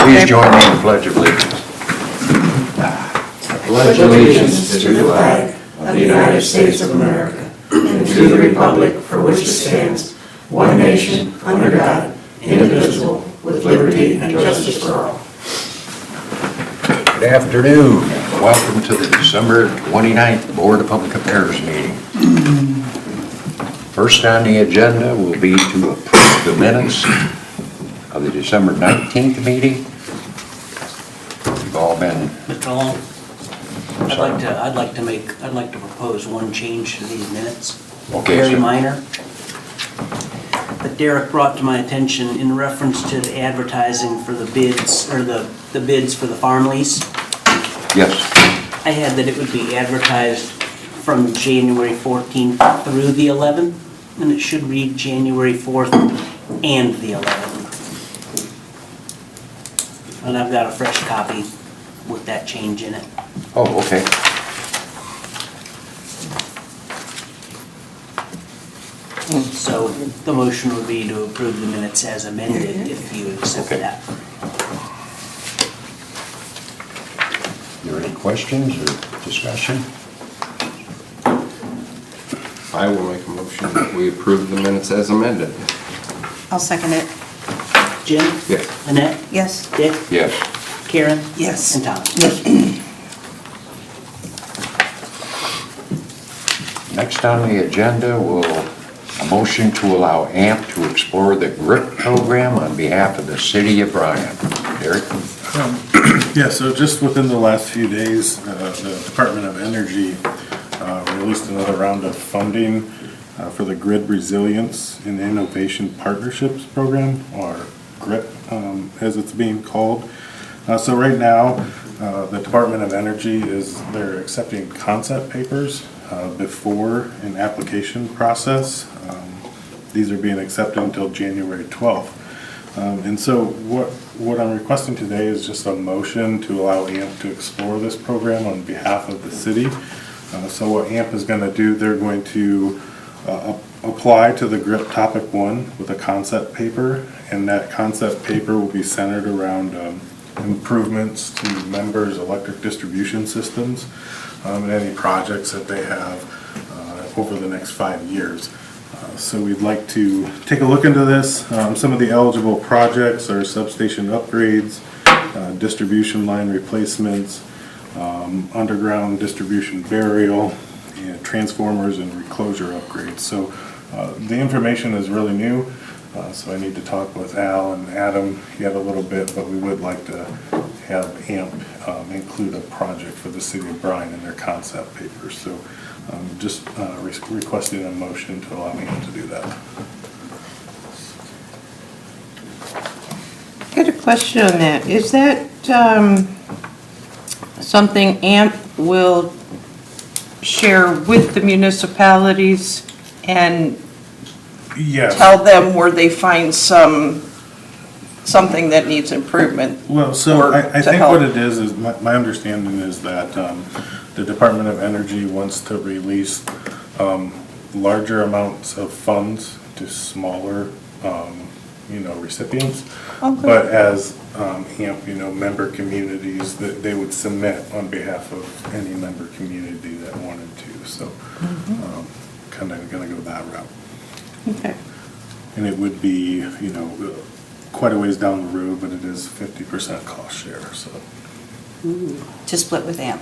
Please join me in the Pledge of Allegiance. Pledge allegiance to the flag of the United States of America and to the republic for which it stands, one nation, under God, indivisible, with liberty and justice for all. Good afternoon. Welcome to the December 29th Board of Public Affairs meeting. First on the agenda will be to approve the minutes of the December 19th meeting. You've all been... Mr. Long, I'd like to propose one change to these minutes. Okay, Very sir. minor. That Derek brought to my attention in reference to the advertising for the bids, or the bids for the farm lease. Yes. I had that it would be advertised from January 14th through the 11th, and it should read January 4th and the 11th. And I've got a fresh copy with that change in it. Oh, okay. So the motion would be to approve the minutes as amended if you accept Okay. that. Are there any questions or discussion? I will make a motion that we approve the minutes as amended. I'll second it. Jim? Yes. Annette? Yes. Dick? Yes. Karen? Yes. And Tom? Next on the agenda will a motion to allow AMP to explore the GRIP program on behalf of the city of Bryan. Derek? Yeah, so just within the last few days, the Department of Energy released another round of funding for the Grid Resilience and Innovation Partnerships Program, or GRIP as it's being called. So right now, the Department of Energy they're accepting concept papers before an application process. These are being accepted until January 12th. And so what I'm requesting today is just a motion to allow AMP to explore this program on behalf of the city. So what AMP is going to do, they're going to apply to the GRIP Topic 1 with a concept paper, and that concept paper will be centered around improvements to members' electric distribution systems and any projects that they have over the next 5 years. So we'd like to take a look into this. Some of the eligible projects are substation upgrades, distribution line replacements, underground distribution burial, and transformers and reclosure upgrades. So the information is really new, so I need to talk with Al and Adam yet a little bit, but we would like to have AMP include a project for the city of Bryan in their concept paper. So just requesting a motion to allow AMP to do that. I got a question on that. Is that something AMP will share with the municipalities and Yes. tell them where they find something that needs improvement? Well, so or I to think help? what it is my understanding is that the Department of Energy wants to release larger amounts of funds to smaller, recipients. Okay. But as AMP, member communities, that they would submit on behalf of any member community that wanted to. So kind of going to go that route. Okay. And it would be, quite a ways down the road, but it is 50% cost share, so. To split with AMP.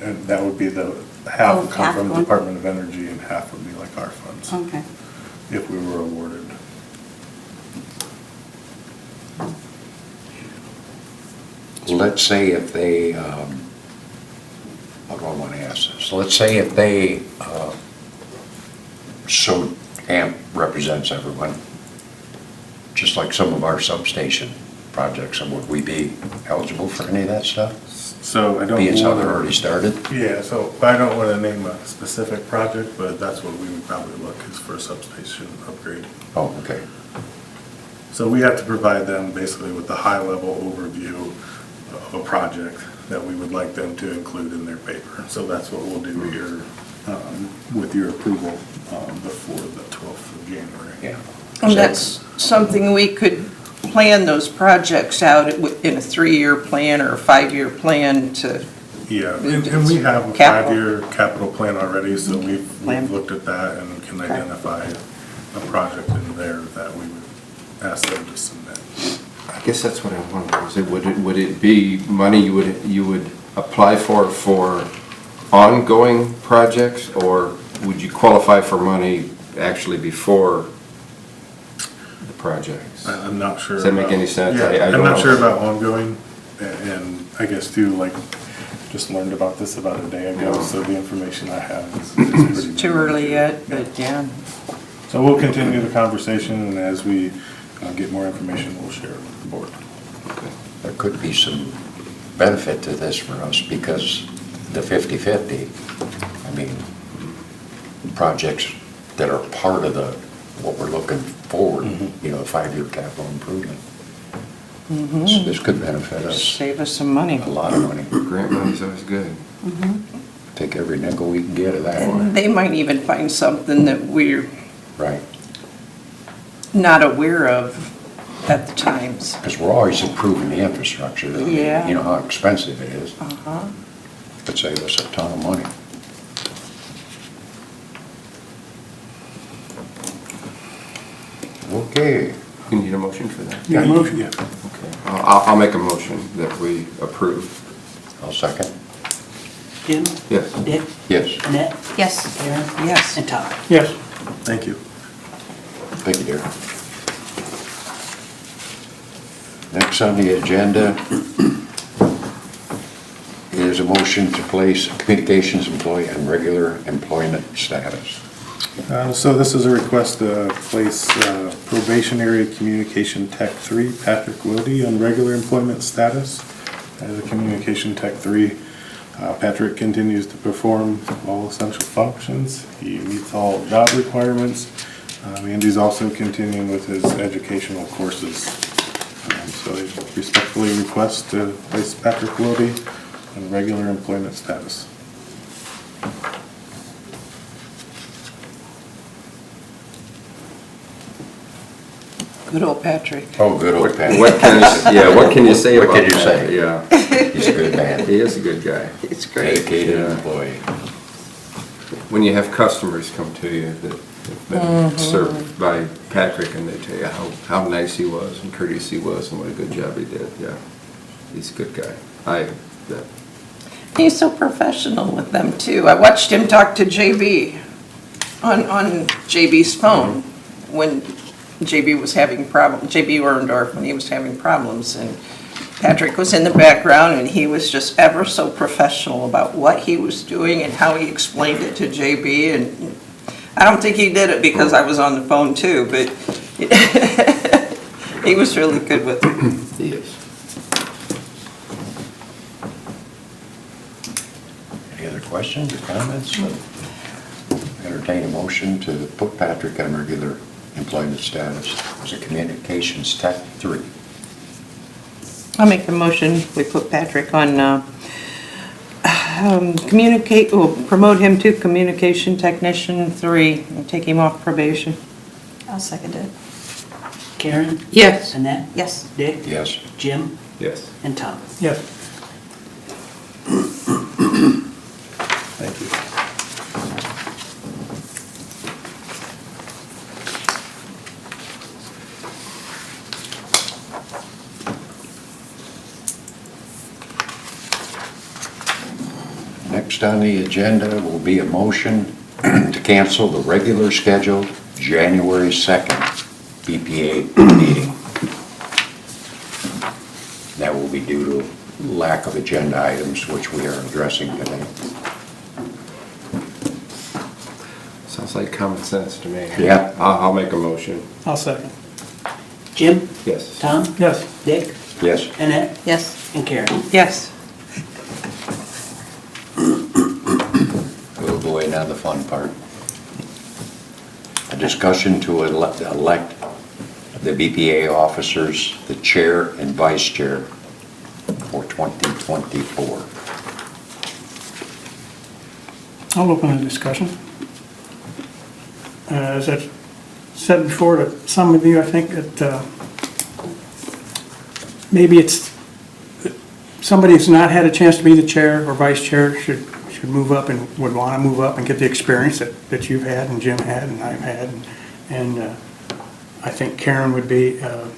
And that would be half would come half from the going- Department of Energy and half would be like our funds, Okay. if we were awarded. Let's say if they, how do I want to ask this? Let's say if they, so AMP represents everyone, just like some of our substation projects, and would we be eligible for any of that stuff? So I don't. Being how they're already started? Yeah, so I don't want to name a specific project, but that's what we would probably look is for a substation upgrade. Oh, okay. So we have to provide them basically with the high-level overview of a project that we would like them to include in their paper. So that's what we'll do here with your approval before the 12th of January. Yeah. And that's something we could plan those projects out in a 3-year plan or a 5-year plan to, Yeah, and we have a Capital. 5-year capital plan already, so we've Plan. looked at that and can Okay. identify a project in there that we would ask them to submit. I guess that's what I wonder, is would it be money you would apply for ongoing projects, or would you qualify for money actually before the projects? I'm not sure. Does that make about- any sense? Yeah, I I'm don't not know. sure about ongoing, and I guess too, like, just learned about this about a day ago, so the information I have is pretty. too early yet, but yeah. So we'll continue the conversation, and as we get more information, we'll share it with the board. There could be some benefit to this for us because the 50/50, I mean, projects that are part of what we're looking forward, you know, 5-year capital improvement. This could benefit us Save us some money. a lot of money. Grant money's always good. Take every nickel we can get of that one. And they might even find something that we're Right. not aware of at the times. Because we're always improving the infrastructure. I mean, Yeah. You know how expensive it is. Uh-huh. Could save us a ton of money. Okay. You need a motion for that? Yeah. Okay. I'll make a motion that we approve. I'll second. Jim? Yes. Dick? Yes. Annette? Yes. Karen? Yes. And Tom? Yes. Thank you. Thank you, dear. Next on the agenda is a motion to place communications employee on regular employment status. So this is a request to place probationary communication tech 3, Patrick Wilde, on regular employment status as a communication tech 3. Patrick continues to perform all essential functions. He meets all job requirements. And he's also continuing with his educational courses. So I respectfully request to place Patrick Wilde on regular employment status. Good old Patrick. Oh, good old Pat. What can you say What about can you that? say? Yeah, He's a good man. he is a good guy. It's great. Dedicated Yeah. employee. When you have customers come to you that have been served by Patrick and they tell you how nice he was and courteous he was and what a good job he did, yeah. He's a good guy. He's so professional with them too. I watched him talk to JB on JB's phone when JB was having problems, JB Orendorf, when he was having problems, and Patrick was in the background and he was just ever so professional about what he was doing and how he explained it to JB, and I don't think he did it because I was on the phone too, but he was really good with it. He is. Any other questions or comments? Entertain a motion to put Patrick on regular employment status as a communications tech 3. I'll make the motion, we put Patrick on, promote him to communication technician 3, and take him off probation. I'll second it. Karen? Yes. Annette? Yes. Dick? Yes. Jim? Yes. And Tom? Yes. Thank you. Next on the agenda will be a motion to cancel the regular scheduled January 2nd BPA meeting. That will be due to lack of agenda items, which we are addressing today. Sounds like common sense to me. Yeah. I'll make a motion. I'll second. Jim? Yes. Tom? Yes. Dick? Yes. Annette? Yes. And Karen? Yes. We'll go in on the fun part. A discussion to elect the BPA officers, the chair and vice chair for 2024. I'll open the discussion. As I've said before to some of you, I think that maybe it's, somebody who's not had a chance to be the chair or vice chair should move up and would want to move up and get the experience that you've had and Jim had and I've had. And I think Karen would be a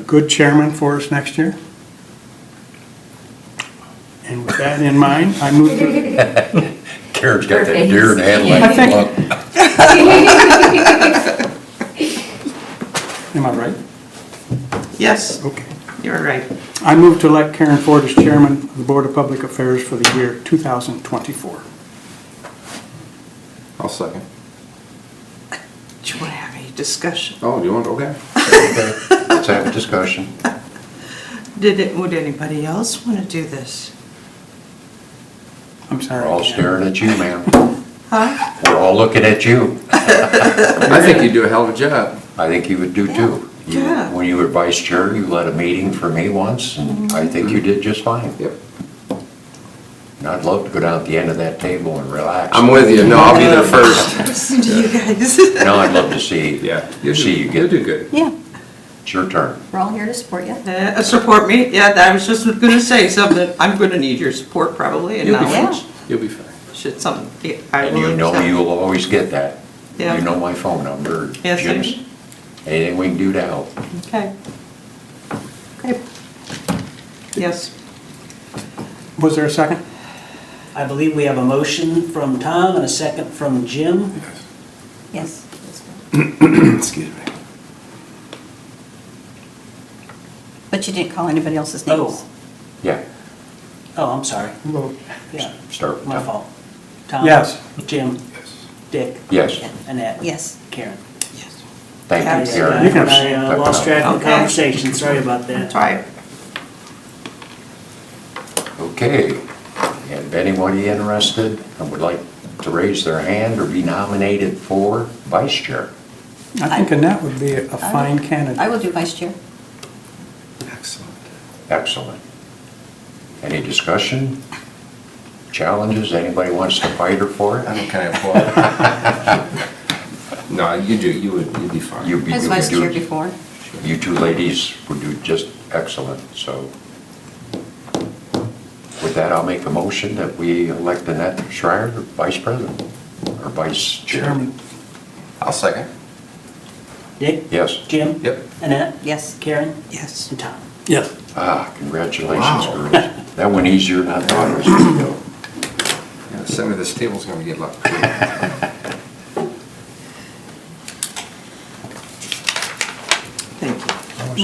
good chairman for us next year. And with that in mind, I move to, Karen's got that deer in the headlights look. am I right? Yes, Okay. you're right. I move to elect Karen Ford as chairman of the Board of Public Affairs for the year 2024. I'll second. Do you want to have any discussion? Oh, you want, okay. Okay, let's have a discussion. Would anybody else want to do this? I'm sorry. We're all staring at you, ma'am. Huh? We're all looking at you. I think you do a hell of a job. I think you would do too. You- Yeah. When you were vice chair, you led a meeting for me once, and I think you did just fine. Yep. And I'd love to go down at the end of that table and relax. I'm with you. No, I'll be there first. Listen to you guys. No, I'd love to see, Yeah. see you You'll get, do good. Yeah, it's your turn. we're all here to support you. Support me? Yeah, I was just gonna say something. I'm gonna need your support probably, and You'll be now fine. You'll be fine. should something, I And will you know accept. you'll always get that. Yeah. You know my phone number. Yes, I Jim's. do. Anything we can do to help. Okay. Okay. Yes. Was there a second? I believe we have a motion from Tom and a second from Jim. Yes. Excuse me. But you didn't call anybody else's names. Oh, Yeah, oh, I'm sorry. Vote. Yeah, start with my Tom. fault. Tom? Yes. Jim? Yes. Dick? Yes, Annette? Yes. Karen? thank you, Yes. Karen. You can- I lost track of the Okay. conversation, sorry about that. That's right. Okay, and anybody interested and would like to raise their hand or be nominated for vice chair? I think Annette would be a fine candidate. I will do vice chair. Excellent. Excellent. Any discussion? Challenges? Anybody wants to fight her for I it? don't kind of applaud. No, you do, you'd be fine. You'd be- I was you would vice do- chair before. You two ladies would do just excellent, so. With that, I'll make a motion that we elect Annette Schreier, vice president, or vice chair. Chairman. I'll second. Dick? Yes. Jim? Yep. Annette? Yes. Karen? Yes. And Tom? Yes. Ah, congratulations, Wow. girls. That went easier than I thought it was gonna go. Yeah, the center of this table's gonna get a lot. Thank you. That was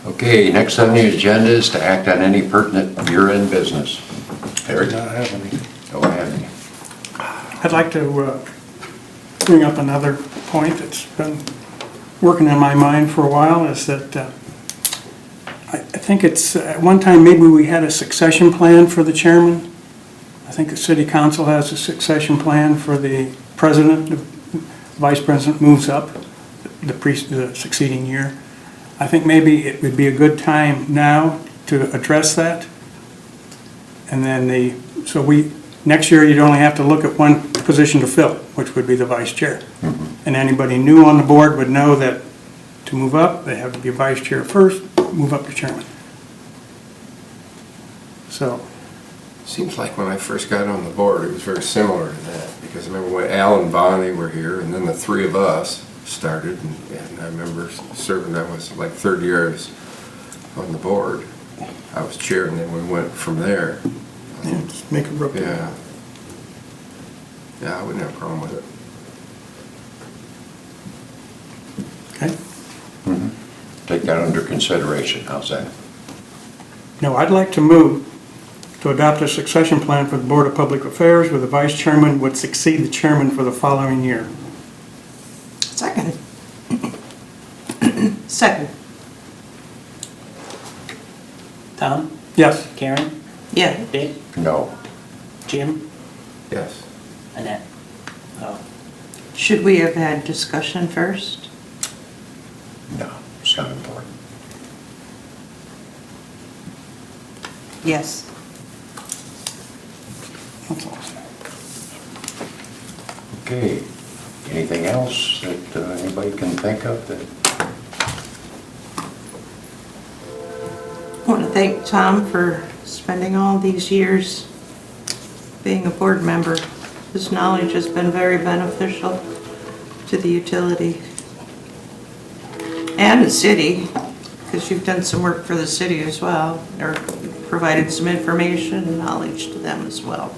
good. Okay, next on the agenda is to act on any pertinent year-end business. I Eric? do not have any. Go ahead. I'd like to bring up another point that's been working in my mind for a while, is that I think it's, at one time, maybe we had a succession plan for the chairman. I think the city council has a succession plan for the president. The vice president moves up the succeeding year. I think maybe it would be a good time now to address that. And then next year, you'd only have to look at one position to fill, which would be the vice chair. And anybody new on the board would know that to move up, they have to be vice chair first, move up to chairman. So, Seems like when I first got on the board, it was very similar to that, because I remember when Al and Bonnie were here, and then the three of us started, and I remember serving, I was like third year I was on the board. I was chair, and then we went from there. yeah, just make a rookie. Yeah. Yeah, I wouldn't have a problem with it. Okay? Take that under consideration, how's that? No, I'd like to move to adopt a succession plan for the Board of Public Affairs where the vice chairman would succeed the chairman for the following year. Second. Second. Tom? Yes. Karen? Yeah. Dick? No. Jim? Yes. Annette? Oh, Should we have had discussion first? No, it's not important. Yes. That's all. Okay, anything else that anybody can think of that? I want to thank Tom for spending all these years being a board member. His knowledge has been very beneficial to the utility and the city, because you've done some work for the city as well, or provided some information and knowledge to them as well.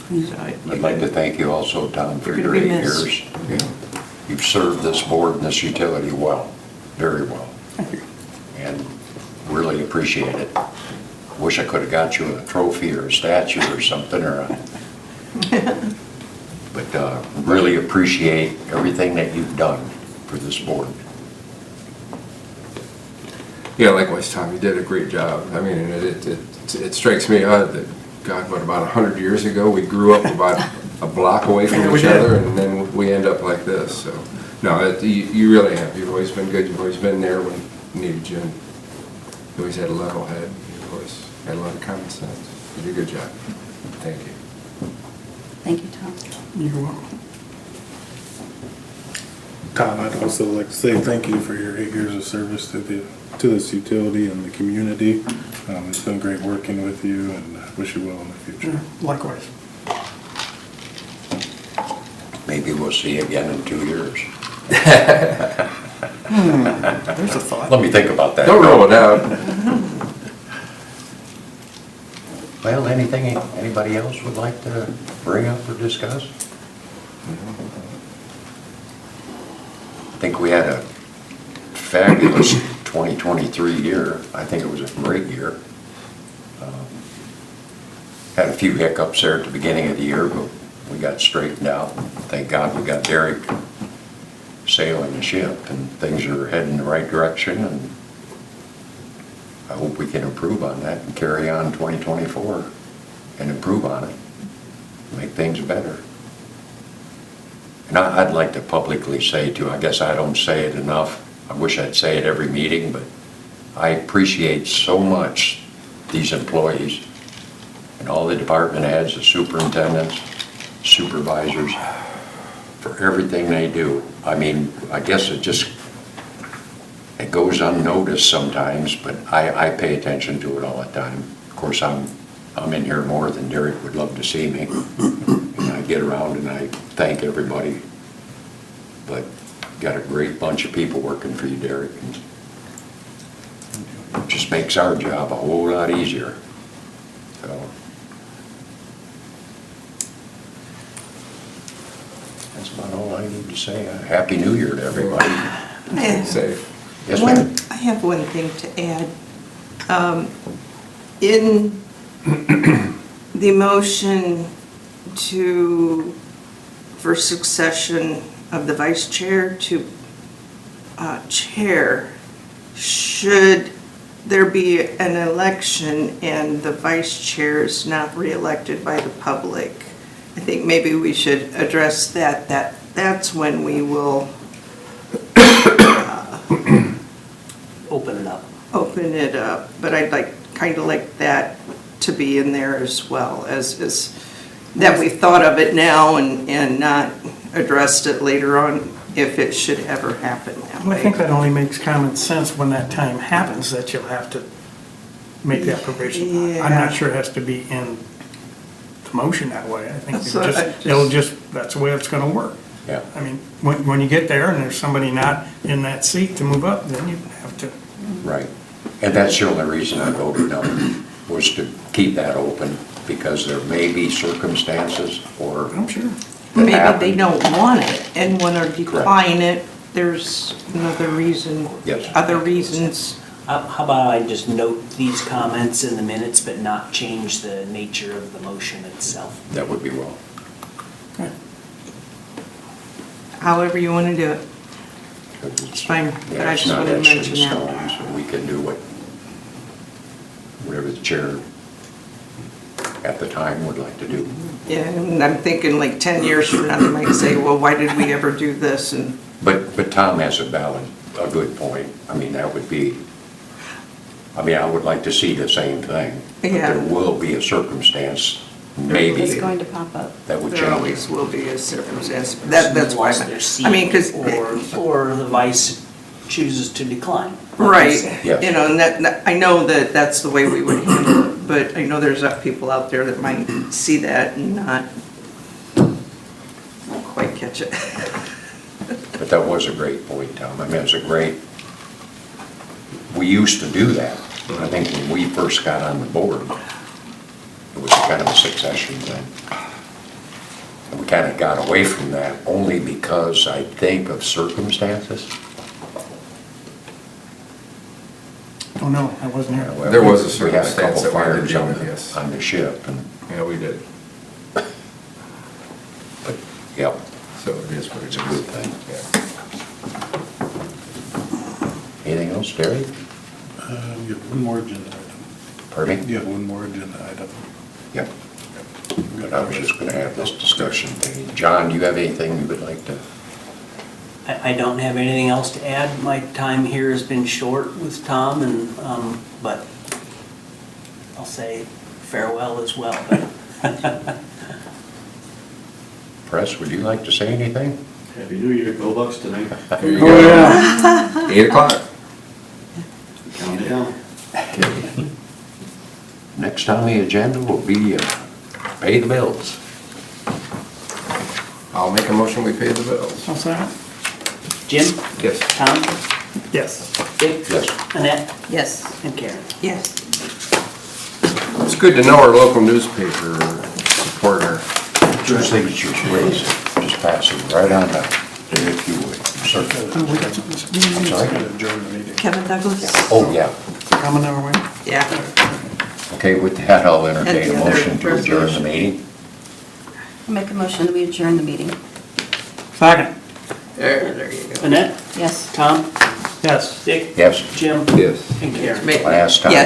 So I'd like to thank you also, Tom, for You're your gonna be 8 missed. years. You've served this board and this utility well, very well. Thank you. And really appreciate it. Wish I could have got you a trophy or a statue or something, or a... But really appreciate everything that you've done for this board. Yeah, likewise, Tom, you did a great job. I mean, it strikes me odd that, God, what, about 100 years ago, we grew up about a block away from Yeah, we each did. other, and then we end up like this, so. No, you really have. You've always been good. You've always been there when we needed you. And you always had a level head. You've always had a lot of common sense. You did a good job. Thank you. Thank you, Tom. You're welcome. Tom, I'd also like to say thank you for your 8 years of service to this utility and the community. It's been great working with you, and I wish you well in the future. Likewise. Maybe we'll see you again in 2 years. There's a thought. Let me think about that. Don't roll it out. Well, anything anybody else would like to bring up or discuss? I think we had a fabulous 2023 year. I think it was a great year. Had a few hiccups there at the beginning of the year, but we got straightened out. Thank God we got Derek sailing the ship, and things are heading in the right direction, and I hope we can improve on that and carry on 2024 and improve on it, make things better. And I'd like to publicly say too, I guess I don't say it enough, I wish I'd say it every meeting, but I appreciate so much these employees and all the department heads, the superintendents, supervisors, for everything they do. I mean, I guess it goes unnoticed sometimes, but I pay attention to it all the time. Of course, I'm in here more than Derek would love to see me. And I get around and I thank everybody. But got a great bunch of people working for you, Derek. And it just makes our job a whole lot easier. So that's about all I need to say. Happy New Year to everybody. Yeah. Safe. Yes, ma'am. I have one thing to add. In the motion for succession of the vice chair to chair, should there be an election and the vice chair is not reelected by the public, I think maybe we should address that's when we will Open it up. but I'd kind of like that to be in there as well, as that we thought of it now and not addressed it later on if it should ever happen that Well, I think way. that only makes common sense when that time happens, that you'll have to make that provision. I'm Yeah. not sure it has to be in the motion that way. I think So I that's the way it's gonna work. Yeah. I mean, when you get there and there's somebody not in that seat to move up, then you have to. Right. And that's the only reason I voted no, was to keep that open, because there may be circumstances or I'm sure. Maybe they happen. don't want it and want to decline it. There's another reason. Yes. Other reasons. How about I just note these comments in the minutes, but not change the nature of the motion itself? that would be well. Okay. However you want to do it. It's fine, but I it's just not wanted to etched in mention that. stone, so we can do whatever the chair at the time would like to do. Yeah, and I'm thinking like 10 years from now, they might say, well, why did we ever do this? And But Tom has a good point. I mean, that would be, I would like to see the same thing. But Yeah. there will be a circumstance, maybe, It's going to pop up. that would there change always it. will be a circumstance. That's why, Lost their seat, I mean, because, Or the vice chooses to decline. Right, Yes. you know, and that, I know that that's the way we would handle it, but I know there's people out there that might see that and not quite catch it. But that was a great point, Tom. I mean, it was a great, we used to do that. I think when we first got on the board, it was kind of a succession thing. And we kind of got away from that only because I think of circumstances. Oh, no, I wasn't here. There was a We had a circumstance couple that we had to fires deal on with, the, yes. on the ship, and, Yeah, we did. but, yeah, So it is what it it's is. a good thing. Yeah. Anything else, Terry? You have one more agenda item. Pardon me? You have one more agenda item. Yep. But I was just gonna have this discussion thing. John, do you have anything you would like to? I don't have anything else to add. My time here has been short with Tom and, but I'll say farewell as well. Press, would you like to say anything? Happy New Year, go Bucks tonight. There you Oh, go. yeah. 8 o'clock. Count it down. Next on the agenda will be pay the bills. I'll make a motion, we pay the bills. I'll second. Jim? Yes. Tom? Yes. Dick? Yes. Annette? Yes. And Karen? Yes. It's good to know our local newspaper supporter. Two signatures, please. Just pass it right on down, if you would. Sir. Oh, we got something. Sorry? Gotta adjourn the meeting. Kevin Douglas? Oh, yeah. Coming our way. Yeah. Okay, with that, I'll entertain And a the other motion to adjourn the resolution. meeting. I'll make a motion that we adjourn the meeting. Second. There you go. Annette? Yes. Tom? Yes. Dick? Yes, Jim? Yes. And Karen? Ma- last time. Yes.